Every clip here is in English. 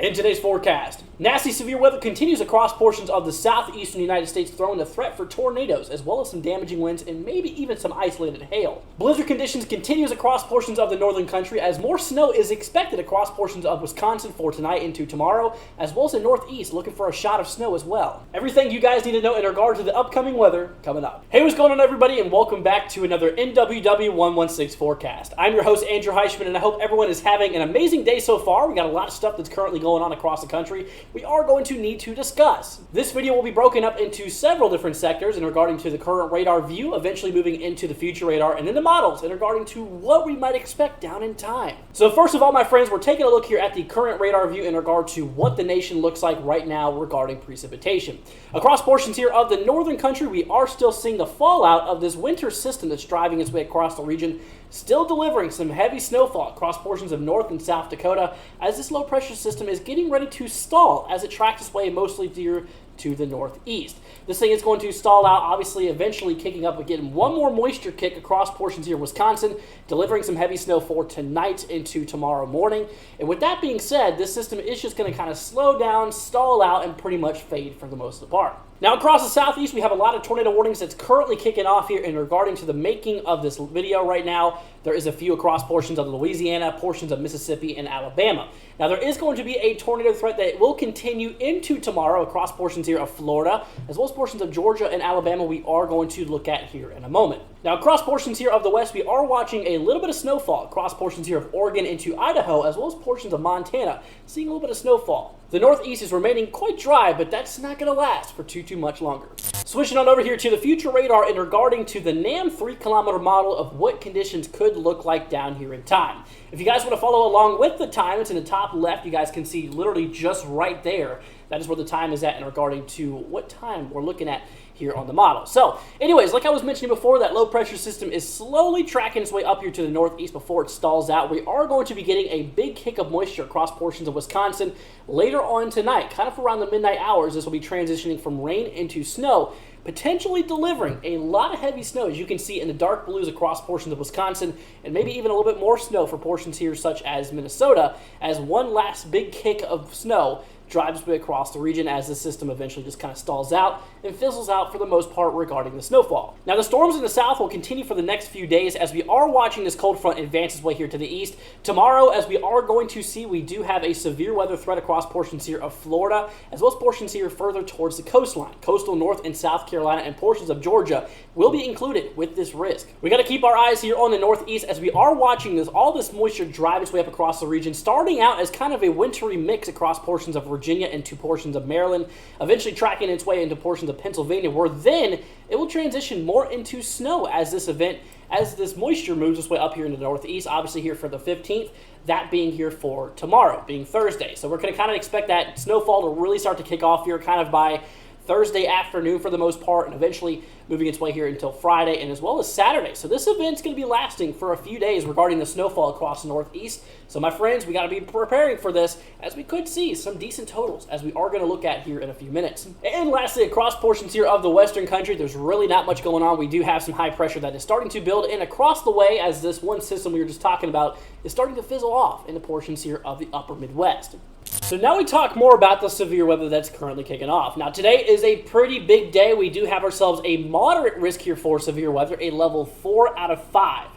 In today's forecast, nasty severe weather continues across portions of the southeastern United States, throwing the threat for tornadoes, as well as some damaging winds and maybe even some isolated hail. Blizzard conditions continues across portions of the northern country, as more snow is expected across portions of Wisconsin for tonight into tomorrow, as well as the northeast, looking for a shot of snow as well. Everything you guys need to know in regard to the upcoming weather coming up. Hey, what's going on, everybody, and welcome back to another NWW 116 forecast. I'm your host, Andrew Heischman, and I hope everyone is having an amazing day so far. We got a lot of stuff that's currently going on across the country we are going to need to discuss. This video will be broken up into several different sectors in regarding to the current radar view, eventually moving into the future radar, and then the models in regarding to what we might expect down in time. So first of all, my friends, we're taking a look here at the current radar view in regard to what the nation looks like right now regarding precipitation. Across portions here of the northern country, we are still seeing the fallout of this winter system that's driving its way across the region, still delivering some heavy snowfall across portions of North and South Dakota as this low pressure system is getting ready to stall as it tracks its way mostly to the northeast. This thing is going to stall out, obviously eventually kicking up again one more moisture kick across portions here of Wisconsin, delivering some heavy snow for tonight into tomorrow morning. And with that being said, this system is just going to kind of slow down, stall out, and pretty much fade for the most part. Now, across the southeast, we have a lot of tornado warnings that's currently kicking off here in regarding to the making of this video right now. There is a few across portions of Louisiana, portions of Mississippi, and Alabama. Now, there is going to be a tornado threat that will continue into tomorrow across portions here of Florida, as well as portions of Georgia and Alabama we are going to look at here in a moment. Now, across portions here of the west, we are watching a little bit of snowfall across portions here of Oregon into Idaho, as well as portions of Montana, seeing a little bit of snowfall. The northeast is remaining quite dry, but that's not going to last for too much longer. Switching on over here to the future radar in regarding to the NAM 3-kilometer model of what conditions could look like down here in time. If you guys want to follow along with the time, it's in the top left. You guys can see literally just right there. That is where the time is at in regarding to what time we're looking at here on the model. So anyways, like I was mentioning before, that low pressure system is slowly tracking its way up here to the northeast before it stalls out. We are going to be getting a big kick of moisture across portions of Wisconsin later on tonight, kind of around the midnight hours. This will be transitioning from rain into snow, potentially delivering a lot of heavy snow, as you can see in the dark blues across portions of Wisconsin, and maybe even a little bit more snow for portions here such as Minnesota, as one last big kick of snow drives its way across the region as the system eventually just kind of stalls out and fizzles out for the most part regarding the snowfall. Now, the storms in the south will continue for the next few days as we are watching this cold front advance its way here to the east. Tomorrow, as we are going to see, we do have a severe weather threat across portions here of Florida, as well as portions here further towards the coastline. Coastal North and South Carolina and portions of Georgia will be included with this risk. We got to keep our eyes here on the northeast as we are watching all this moisture drive its way up across the region, starting out as kind of a wintry mix across portions of Virginia into portions of Maryland, eventually tracking its way into portions of Pennsylvania, where then it will transition more into snow as this moisture moves its way up here into the northeast, obviously here for the 15th, that being here for tomorrow, being Thursday. So we're going to kind of expect that snowfall to really start to kick off here kind of by Thursday afternoon for the most part, and eventually moving its way here until Friday and as well as Saturday. So this event's going to be lasting for a few days regarding the snowfall across the northeast. So my friends, we got to be preparing for this, as we could see some decent totals as we are going to look at here in a few minutes. And lastly, across portions here of the western country, there's really not much going on. We do have some high pressure that is starting to build in across the way as this one system we were just talking about is starting to fizzle off in the portions here of the upper Midwest. So now we talk more about the severe weather that's currently kicking off. Now, today is a pretty big day. We do have ourselves a moderate risk here for severe weather, a level 4 out of 5.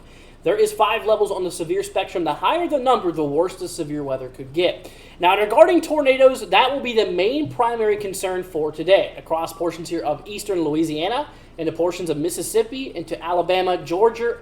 There is 5 levels on the severe spectrum. The higher the number, the worse the severe weather could get. Now, regarding tornadoes, that will be the main primary concern for today across portions here of eastern Louisiana, into portions of Mississippi, into Alabama, Georgia,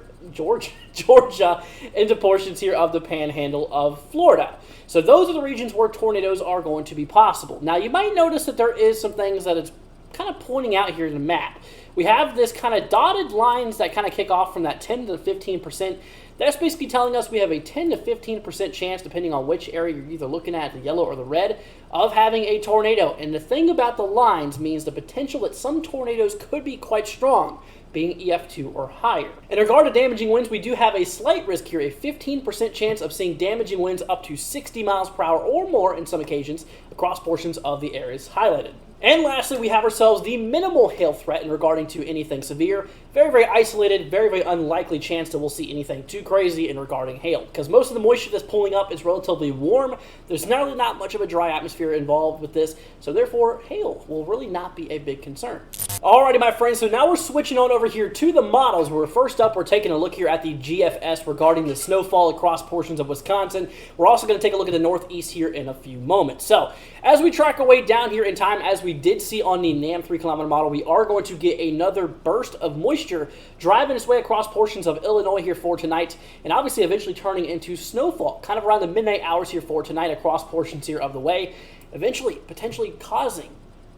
into portions here of the panhandle of Florida. So those are the regions where tornadoes are going to be possible. Now, you might notice that there is some things that it's kind of pointing out here in the map. We have this kind of dotted lines that kind of kick off from that 10 to 15%. That's basically telling us we have a 10 to 15% chance, depending on which area you're either looking at, the yellow or the red, of having a tornado. And the thing about the lines means the potential that some tornadoes could be quite strong, being EF2 or higher. In regard to damaging winds, we do have a slight risk here, a 15% chance of seeing damaging winds up to 60 miles per hour or more in some occasions across portions of the areas highlighted. And lastly, we have ourselves the minimal hail threat in regarding to anything severe. Very, very isolated, very, very unlikely chance that we'll see anything too crazy in regarding hail, because most of the moisture that's pulling up is relatively warm. There's really not much of a dry atmosphere involved with this, so therefore hail will really not be a big concern. Alrighty, my friends, so now we're switching on over here to the models, where first up we're taking a look here at the GFS regarding the snowfall across portions of Wisconsin. We're also going to take a look at the Northeast here in a few moments. So as we track our way down here in time, as we did see on the NAM 3-kilometer model, we are going to get another burst of moisture driving its way across portions of Illinois here for tonight, and obviously eventually turning into snowfall kind of around the midnight hours here for tonight across portions here of the way, eventually potentially causing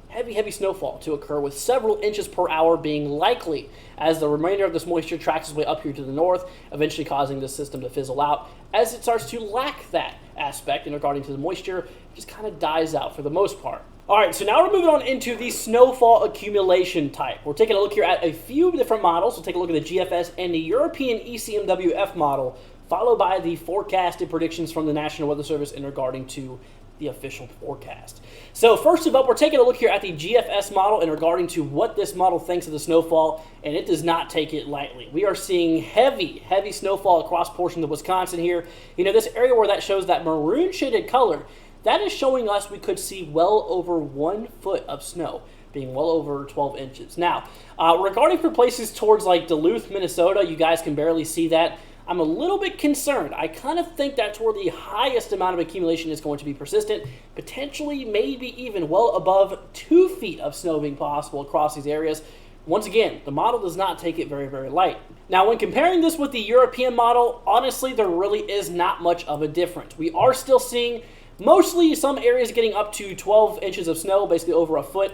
heavy snowfall to occur, with several inches per hour being likely as the remainder of this moisture tracks its way up here to the north, eventually causing the system to fizzle out as it starts to lack that aspect in regarding to the moisture. It just kind of dies out for the most part. Alright, so now we're moving on into the snowfall accumulation type. We're taking a look here at a few different models. We'll take a look at the GFS and the European ECMWF model, followed by the forecasted predictions from the National Weather Service in regarding to the official forecast. So first of all, we're taking a look here at the GFS model in regarding to what this model thinks of the snowfall, and it does not take it lightly. We are seeing heavy snowfall across portions of Wisconsin here. You know, this area where that shows that maroon shaded color, that is showing us we could see well over 1 foot of snow, being well over 12 inches. Now, regarding for places towards like Duluth, Minnesota, you guys can barely see that. I'm a little bit concerned. I kind of think that's where the highest amount of accumulation is going to be persistent, potentially maybe even well above 2 feet of snow being possible across these areas. Once again, the model does not take it very, very light. Now, when comparing this with the European model, honestly, there really is not much of a difference. We are still seeing mostly some areas getting up to 12 inches of snow, basically over a foot.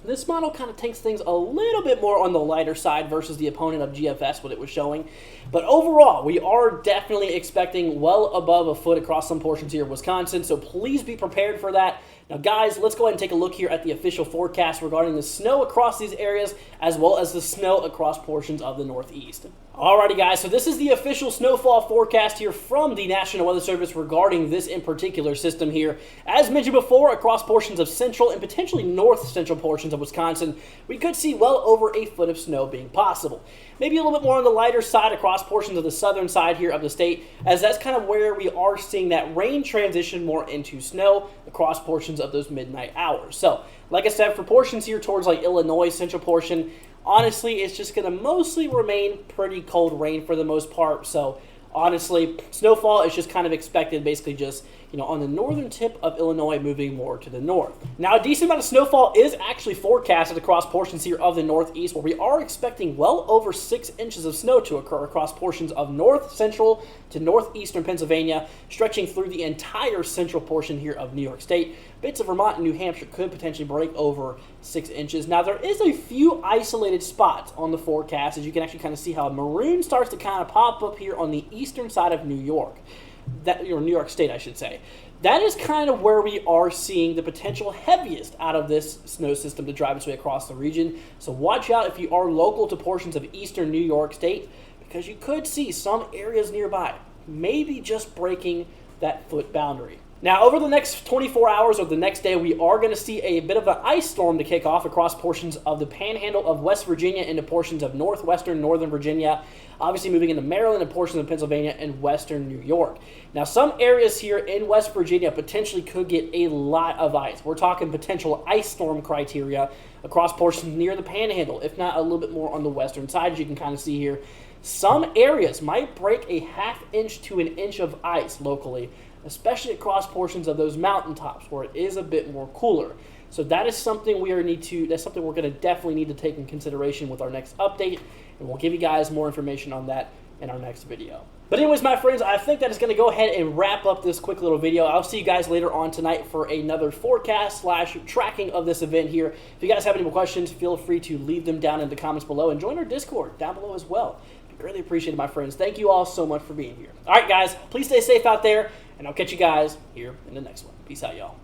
This model kind of takes things a little bit more on the lighter side versus the opponent of GFS, what it was showing. But overall, we are definitely expecting well above a foot across some portions here of Wisconsin, so please be prepared for that. Now, guys, let's go ahead and take a look here at the official forecast regarding the snow across these areas, as well as the snow across portions of the Northeast. Alrighty, guys, so this is the official snowfall forecast here from the National Weather Service regarding this in particular system here. As mentioned before, across portions of central and potentially north-central portions of Wisconsin, we could see well over a foot of snow being possible. Maybe a little bit more on the lighter side across portions of the southern side here of the state, as that's kind of where we are seeing that rain transition more into snow across portions of those midnight hours. So, like I said, for portions here towards like Illinois, central portion, honestly, it's just going to mostly remain pretty cold rain for the most part. So, honestly, snowfall is just kind of expected basically just, on the northern tip of Illinois, moving more to the north. Now, a decent amount of snowfall is actually forecasted across portions here of the Northeast, where we are expecting well over 6 inches of snow to occur across portions of north central to northeastern Pennsylvania, stretching through the entire central portion here of New York State. Bits of Vermont and New Hampshire could potentially break over 6 inches. Now, there is a few isolated spots on the forecast, as you can actually kind of see how maroon starts to kind of pop up here on the eastern side of New York. Or New York State, I should say. That is kind of where we are seeing the potential heaviest out of this snow system to drive its way across the region. So watch out if you are local to portions of eastern New York State, because you could see some areas nearby maybe just breaking that foot boundary. Now, over the next 24 hours or the next day, we are going to see a bit of an ice storm to kick off across portions of the panhandle of West Virginia into portions of northern Virginia, obviously moving into Maryland and portions of Pennsylvania and western New York. Now, some areas here in West Virginia potentially could get a lot of ice. We're talking potential ice storm criteria across portions near the panhandle, if not a little bit more on the western side, as you can kind of see here. Some areas might break a half inch to an inch of ice locally, especially across portions of those mountaintops where it is a bit more cooler. So that is something we're going to definitely need to take in consideration with our next update, and we'll give you guys more information on that in our next video. But anyways, my friends, I think that is going to go ahead and wrap up this quick little video. I'll see you guys later on tonight for another forecast / tracking of this event here. If you guys have any more questions, feel free to leave them down in the comments below, and join our Discord down below as well. Really appreciate it, my friends. Thank you all so much for being here. All right, guys, please stay safe out there, and I'll catch you guys here in the next one. Peace out, y'all.